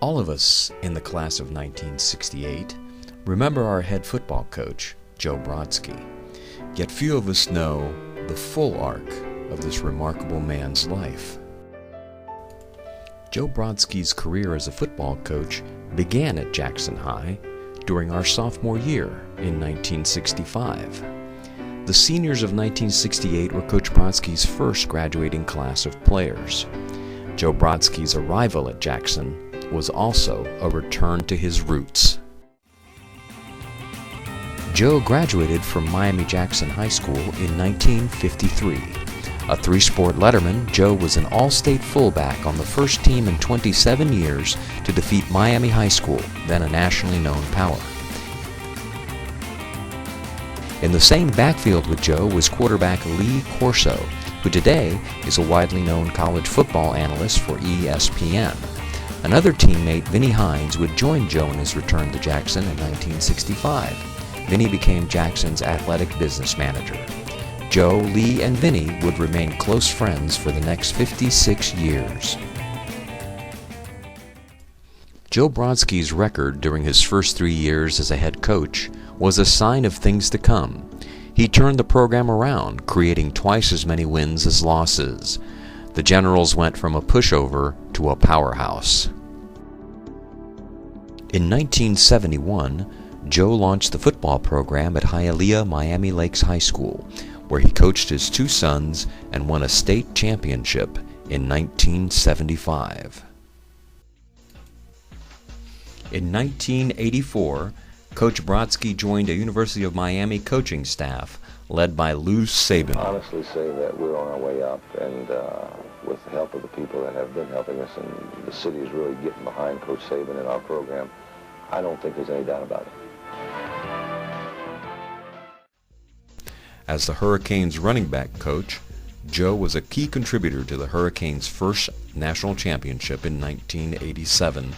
All of us in the class of 1968 remember our head football coach, Joe Brodsky. Yet few of us know the full arc of this remarkable man's life. Joe Brodsky's career as a football coach began at Jackson High during our sophomore year in 1965. The seniors of 1968 were Coach Brodsky's first graduating class of players. Joe Brodsky's arrival at Jackson was also a return to his roots. Joe graduated from Miami-Jackson High School in 1953. A three-sport letterman, Joe was an all-state fullback on the first team in 27 years to defeat Miami High School, then a nationally known power. In the same backfield with Joe was quarterback Lee Corso, who today is a widely known college football analyst for ESPN. Another teammate, Vinnie Hines, would join Joe in his return to Jackson in 1965. Vinnie became Jackson's athletic business manager. Joe, Lee, and Vinnie would remain close friends for the next 56 years. Joe Brodsky's record during his first 3 years as a head coach was a sign of things to come. He turned the program around, creating twice as many wins as losses. The Generals went from a pushover to a powerhouse. In 1971, Joe launched the football program at Hialeah Miami Lakes High School, where he coached his two sons and won a state championship in 1975. In 1984, Coach Brodsky joined a University of Miami coaching staff led by Lou Saban. I honestly say that we're on our way up, and with the help of the people that have been helping us, and the city is really getting behind Coach Saban and our program, I don't think there's any doubt about it. As the Hurricanes running back coach, Joe was a key contributor to the Hurricanes' first national championship in 1987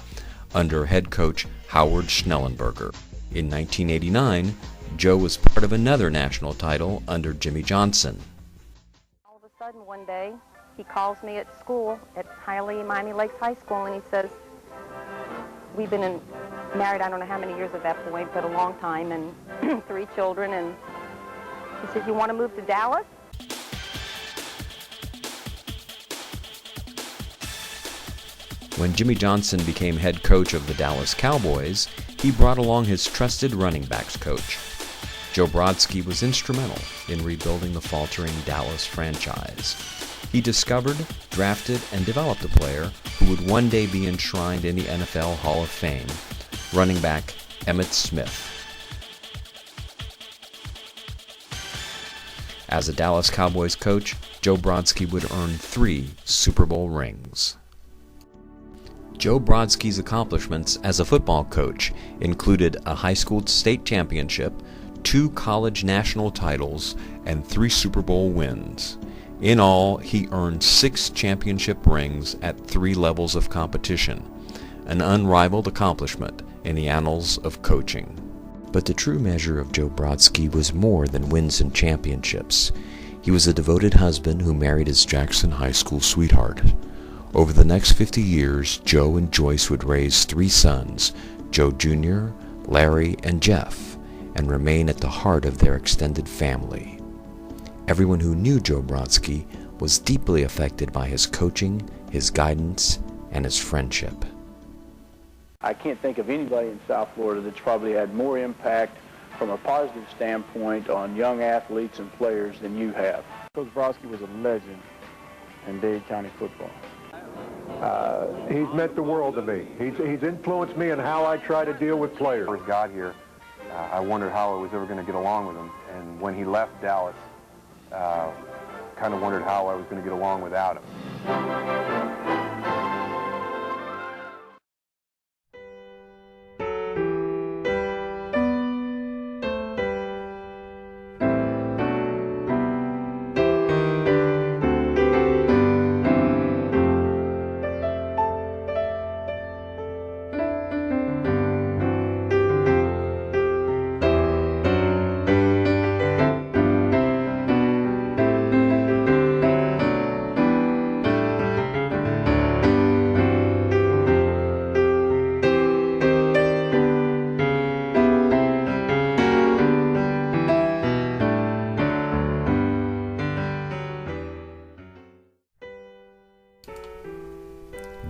under head coach Howard Schnellenberger. In 1989, Joe was part of another national title under Jimmy Johnson. All of a sudden one day, he calls me at school at Hialeah Miami Lakes High School, and he says, we've been married I don't know how many years at that point, but a long time, and 3 children, and he said, you want to move to Dallas? When Jimmy Johnson became head coach of the Dallas Cowboys, he brought along his trusted running backs coach. Joe Brodsky was instrumental in rebuilding the faltering Dallas franchise. He discovered, drafted, and developed a player who would one day be enshrined in the NFL Hall of Fame, running back Emmitt Smith. As a Dallas Cowboys coach, Joe Brodsky would earn 3 Super Bowl rings. Joe Brodsky's accomplishments as a football coach included a high school state championship, 2 college national titles, and 3 Super Bowl wins. In all, he earned 6 championship rings at 3 levels of competition, an unrivaled accomplishment in the annals of coaching. But the true measure of Joe Brodsky was more than wins and championships. He was a devoted husband who married his Jackson High School sweetheart. Over the next 50 years, Joe and Joyce would raise 3 sons, Joe Jr., Larry, and Jeff, and remain at the heart of their extended family. Everyone who knew Joe Brodsky was deeply affected by his coaching, his guidance, and his friendship. I can't think of anybody in South Florida that's probably had more impact from a positive standpoint on young athletes and players than you have. Coach Brodsky was a legend in Dade County football. He's meant the world to me. He's influenced me in how I try to deal with players. When I first got here, I wondered how I was ever going to get along with him. And when he left Dallas, kind of wondered how I was going to get along without him.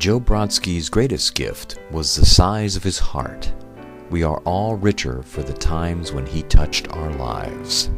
Joe Brodsky's greatest gift was the size of his heart. We are all richer for the times when he touched our lives.